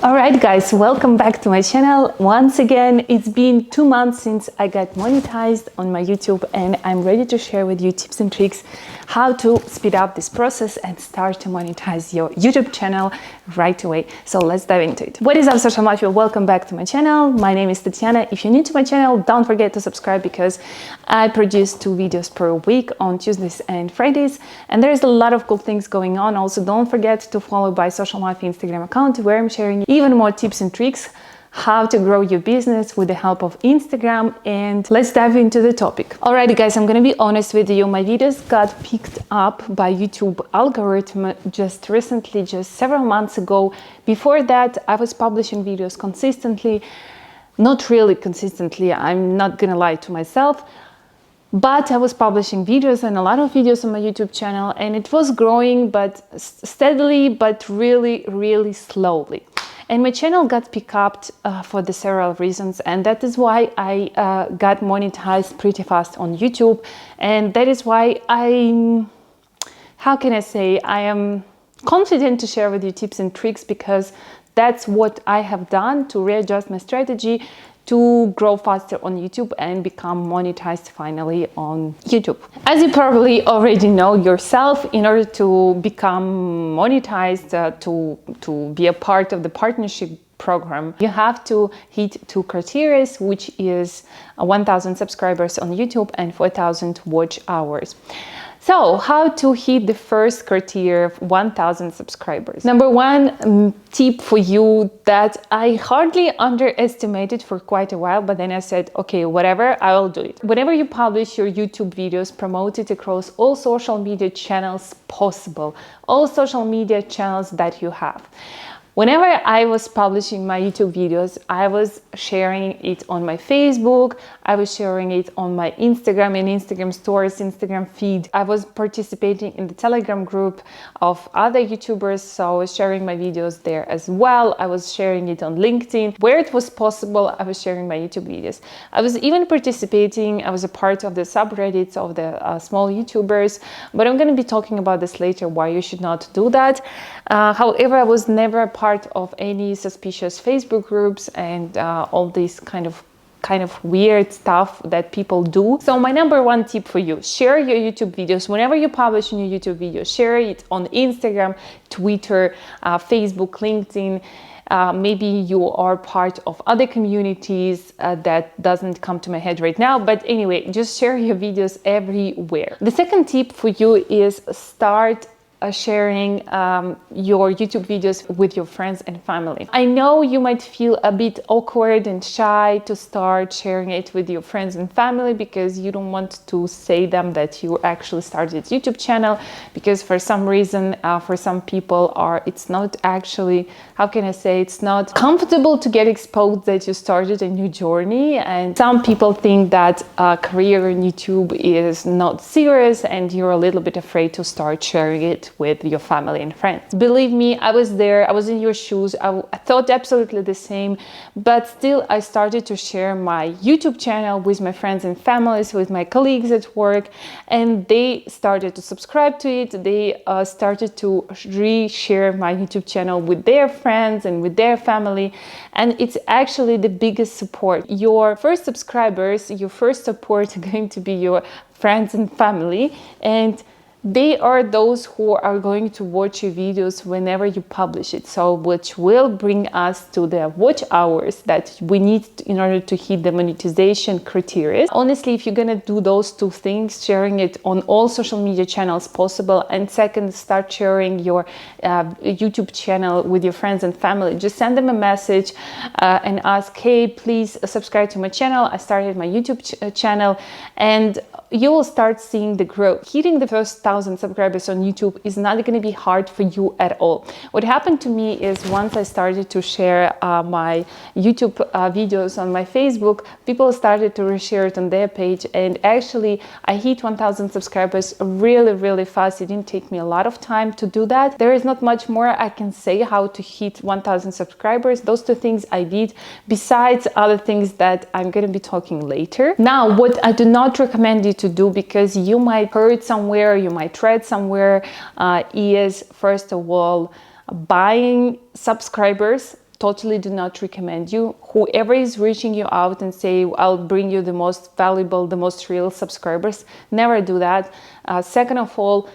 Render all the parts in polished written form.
Alright guys, welcome back to my channel. Once again, it's been 2 months since I got monetized on my YouTube, and I'm ready to share with you tips and tricks how to speed up this process and start to monetize your YouTube channel right away. So let's dive into it. What is up, social mafia? Welcome back to my channel. My name is Tatiana. If you're new to my channel, don't forget to subscribe because I produce 2 videos per week on Tuesdays and Fridays, and there's a lot of cool things going on. Also, don't forget to follow my social mafia Instagram account where I'm sharing even more tips and tricks how to grow your business with the help of Instagram. And let's dive into the topic. Alrighty guys, I'm gonna be honest with you. My videos got picked up by YouTube algorithm just recently, just several months ago. Before that, I was publishing videos consistently, not really consistently, I'm not gonna lie to myself, but I was publishing videos and a lot of videos on my YouTube channel, and it was growing, but steadily, but really slowly. And my channel got picked up for the several reasons, and that is why I got monetized pretty fast on YouTube. And that is why I am confident to share with you tips and tricks, because that's what I have done to readjust my strategy to grow faster on YouTube and become monetized finally on YouTube. As you probably already know yourself, in order to become monetized, to be a part of the partnership program, you have to hit 2 criteria, which is 1,000 subscribers on YouTube and 4,000 watch hours. So how to hit the first criteria of 1,000 subscribers? Number 1 tip for you that I hardly underestimated for quite a while, but then I said, okay, whatever, I will do it. Whenever you publish your YouTube videos, promote it across all social media channels possible, all social media channels that you have. Whenever I was publishing my YouTube videos, I was sharing it on my Facebook, I was sharing it on my Instagram and Instagram stories, Instagram feed. I was participating in the Telegram group of other YouTubers, so I was sharing my videos there as well. I was sharing it on LinkedIn. Where it was possible, I was sharing my YouTube videos. I was even participating, I was a part of the subreddits of the small YouTubers, but I'm going to be talking about this later, why you should not do that. However, I was never a part of any suspicious Facebook groups and all this kind of weird stuff that people do. So my number 1 tip for you, share your YouTube videos. Whenever you publish a new YouTube video, share it on Instagram, Twitter, Facebook, LinkedIn. Maybe you are part of other communities that doesn't come to my head right now, but anyway, just share your videos everywhere. The second tip for you is start sharing your YouTube videos with your friends and family. I know you might feel a bit awkward and shy to start sharing it with your friends and family because you don't want to say them that you actually started a YouTube channel, because for some reason, for some people it's not actually, it's not comfortable to get exposed that you started a new journey, and some people think that a career in YouTube is not serious and you're a little bit afraid to start sharing it with your family and friends. Believe me, I was there, I was in your shoes, I thought absolutely the same, but still I started to share my YouTube channel with my friends and families, with my colleagues at work, and they started to subscribe to it. They started to reshare my YouTube channel with their friends and with their family, and it's actually the biggest support. Your first subscribers, your first support are going to be your friends and family, and they are those who are going to watch your videos whenever you publish it. So which will bring us to the watch hours that we need in order to hit the monetization criteria. Honestly, if you're gonna do those 2 things, sharing it on all social media channels possible, and second, start sharing your YouTube channel with your friends and family, just send them a message and ask, hey, please subscribe to my channel. I started my YouTube channel, and you will start seeing the growth. Hitting the first 1,000 subscribers on YouTube is not going to be hard for you at all. What happened to me is once I started to share my YouTube videos on my Facebook, people started to reshare it on their page, and actually I hit 1,000 subscribers really fast. It didn't take me a lot of time to do that. There is not much more I can say how to hit 1,000 subscribers. Those 2 things I did, besides other things that I'm going to be talking later. Now, what I do not recommend you to do, because you might heard somewhere, you might read somewhere, is first of all buying subscribers totally do not recommend you. Whoever is reaching you out and say, I'll bring you the most valuable, the most real subscribers, never do that. Second of all,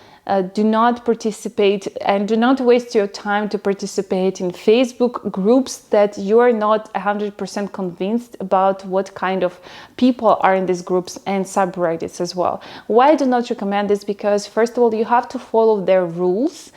do not participate and do not waste your time to participate in Facebook groups that you are not 100% convinced about what kind of people are in these groups, and subreddits as well. Why I do not recommend this? Because first of all, you have to follow their rules.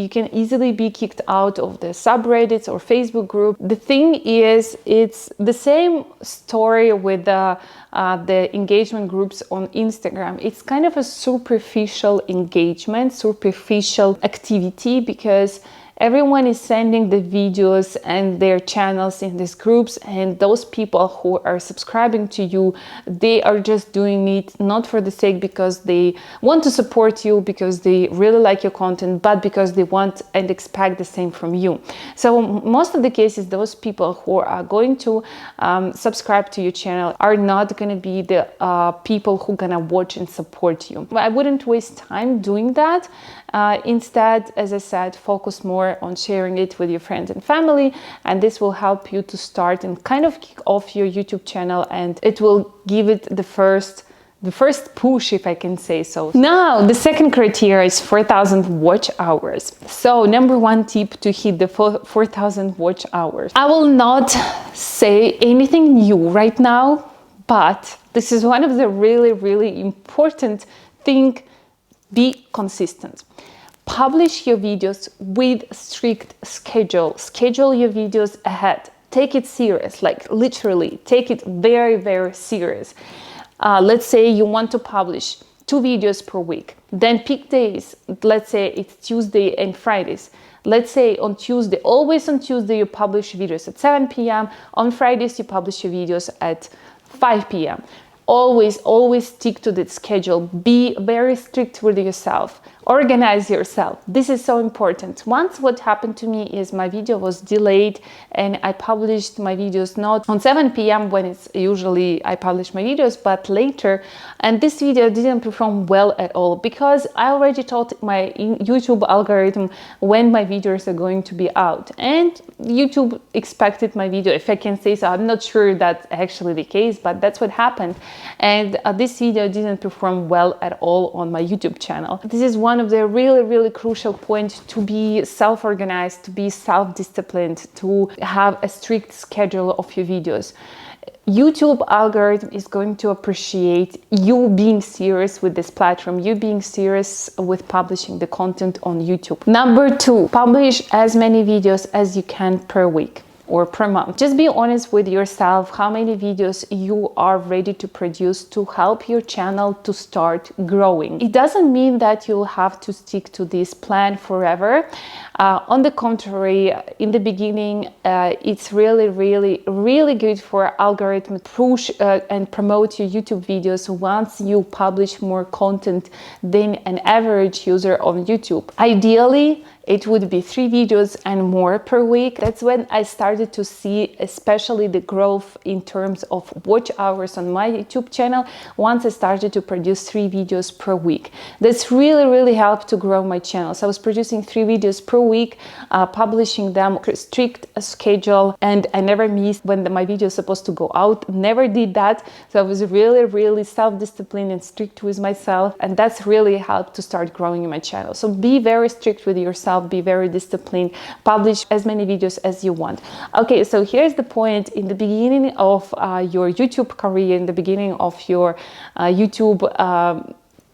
You can easily be kicked out of the subreddits or Facebook group. The thing is, it's the same story with the engagement groups on Instagram. It's kind of a superficial engagement, superficial activity, because everyone is sending the videos and their channels in these groups, and those people who are subscribing to you, they are just doing it not for the sake because they want to support you, because they really like your content, but because they want and expect the same from you. So most of the cases, those people who are going to subscribe to your channel are not going to be the people who are going to watch and support you. I wouldn't waste time doing that. Instead, as I said, focus more on sharing it with your friends and family, and this will help you to start and kind of kick off your YouTube channel, and it will give it the first push, if I can say so. Now, the second criteria is 4,000 watch hours. So number one tip to hit the 4,000 watch hours. I will not say anything new right now, but this is one of the really important things. Be consistent. Publish your videos with strict schedule. Schedule your videos ahead. Take it serious, like literally take it very serious. Let's say you want to publish 2 videos per week. Then pick days. Let's say it's Tuesday and Fridays. Let's say on Tuesday, always on Tuesday, you publish videos at 7 p.m. On Fridays, you publish your videos at 5 p.m. Always stick to that schedule. Be very strict with yourself. Organize yourself. This is so important. Once what happened to me is my video was delayed, and I published my videos not on 7 p.m. when it's usually I publish my videos, but later. And this video didn't perform well at all because I already taught my YouTube algorithm when my videos are going to be out. And YouTube expected my video, if I can say so. I'm not sure that's actually the case, but that's what happened. And this video didn't perform well at all on my YouTube channel. This is one of the really crucial points, to be self-organized, to be self-disciplined, to have a strict schedule of your videos. YouTube algorithm is going to appreciate you being serious with this platform, you being serious with publishing the content on YouTube. Number 2, publish as many videos as you can per week or per month. Just be honest with yourself how many videos you are ready to produce to help your channel to start growing. It doesn't mean that you'll have to stick to this plan forever. On the contrary, in the beginning, it's really good for algorithm to push and promote your YouTube videos once you publish more content than an average user on YouTube. Ideally, it would be 3 videos and more per week. That's when I started to see especially the growth in terms of watch hours on my YouTube channel once I started to produce 3 videos per week. That's really helped to grow my channel. So I was producing 3 videos per week, publishing them, strict schedule, and I never missed when my video is supposed to go out. Never did that. So I was really self-disciplined and strict with myself, and that's really helped to start growing in my channel. So be very strict with yourself. Be very disciplined, publish as many videos as you want. Okay, so here's the point. In the beginning of your YouTube career, in the beginning of your YouTube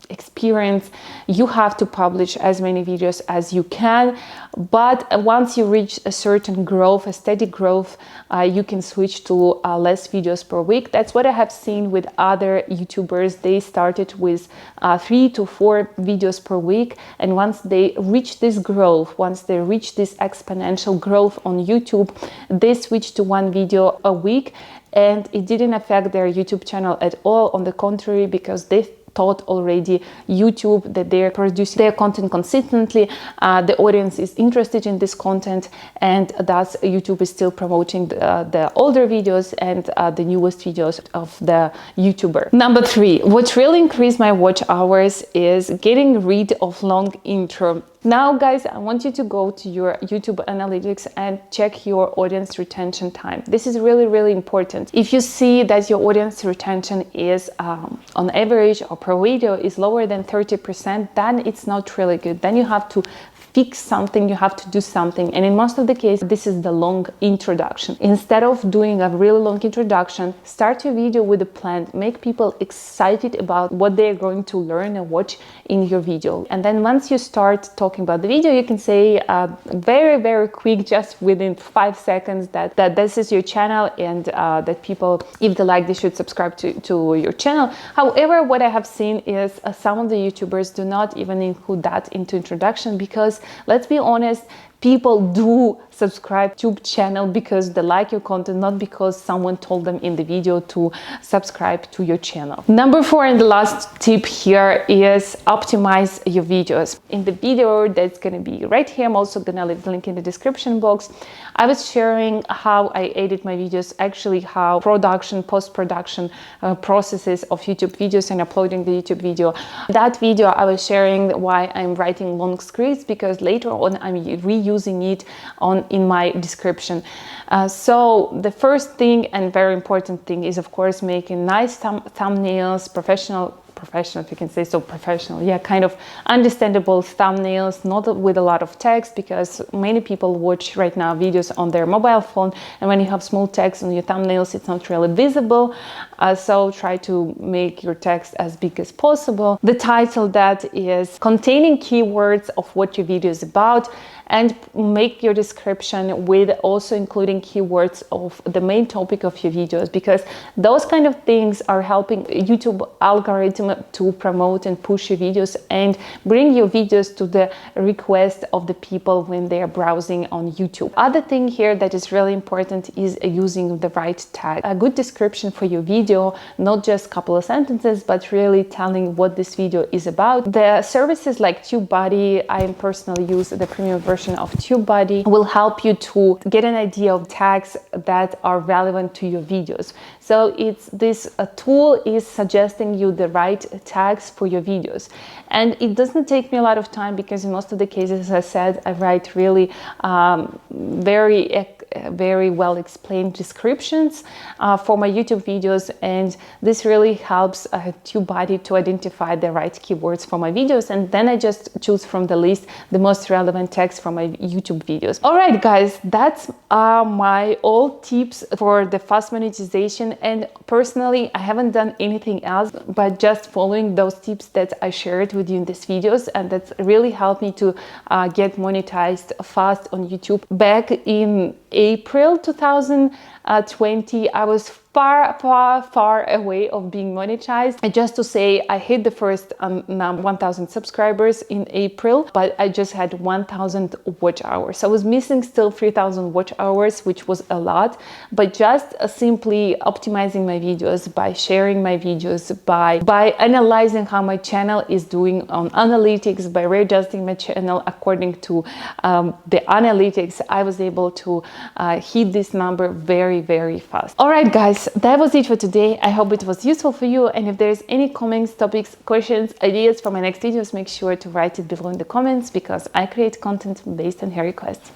experience, you have to publish as many videos as you can, but once you reach a certain growth, a steady growth, you can switch to less videos per week. That's what I have seen with other YouTubers. They started with 3 to 4 videos per week, and once they reach this growth, once they reach this exponential growth on YouTube, they switched to 1 video a week, and it didn't affect their YouTube channel at all. On the contrary, because they taught already YouTube that they're producing their content consistently, the audience is interested in this content, and thus YouTube is still promoting the older videos and the newest videos of the YouTuber. Number 3, what really increased my watch hours is getting rid of long intro Now guys, I want you to go to your YouTube analytics and check your audience retention time. This is really, really important. If you see that your audience retention is on average or per video is lower than 30%, then it's not really good. Then you have to fix something, you have to do something. And in most of the cases, this is the long introduction. Instead of doing a really long introduction, start your video with a plan. Make people excited about what they're going to learn and watch in your video. And then once you start talking about the video, you can say very, very quick, just within 5 seconds that this is your channel and that people, if they like, they should subscribe to your channel. However, what I have seen is some of the YouTubers do not even include that into introduction, because let's be honest, people do subscribe to YouTube channel because they like your content, not because someone told them in the video to subscribe to your channel. Number 4 and the last tip here is optimize your videos. In the video that's going to be right here, I'm also going to leave the link in the description box. I was sharing how I edit my videos, actually how production, post-production processes of YouTube videos and uploading the YouTube video. That video I was sharing why I'm writing long scripts, because later on I'm reusing it in my description. So the first thing and very important thing is, of course, making nice thumbnails, professional, if you can say so, professional, yeah, kind of understandable thumbnails, not with a lot of text, because many people watch right now videos on their mobile phone, and when you have small text on your thumbnails, it's not really visible. So try to make your text as big as possible. The title that is containing keywords of what your video is about, and make your description with also including keywords of the main topic of your videos, because those kind of things are helping YouTube algorithm to promote and push your videos and bring your videos to the request of the people when they are browsing on YouTube. Other thing here that is really important is using the right tag. A good description for your video, not just a couple of sentences, but really telling what this video is about. The services like TubeBuddy, I personally use the premium version of TubeBuddy, will help you to get an idea of tags that are relevant to your videos. So this tool is suggesting you the right tags for your videos. And it doesn't take me a lot of time, because in most of the cases, as I said, I write really very well explained descriptions for my YouTube videos, and this really helps TubeBuddy to identify the right keywords for my videos, and then I just choose from the list the most relevant text for my YouTube videos. All right, guys, that's my all tips for the fast monetization, and personally, I haven't done anything else but just following those tips that I shared with you in these videos, and that's really helped me to get monetized fast on YouTube. Back in April 2020, I was far away of being monetized. And just to say, I hit the first 1,000 subscribers in April, but I just had 1,000 watch hours. So I was missing still 3,000 watch hours, which was a lot. But just simply optimizing my videos, by sharing my videos, by analyzing how my channel is doing on analytics, by readjusting my channel according to the analytics, I was able to hit this number very, very fast. All right, guys, that was it for today. I hope it was useful for you, and if there's any comments, topics, questions, ideas for my next videos, make sure to write it below in the comments, because I create content based on your requests.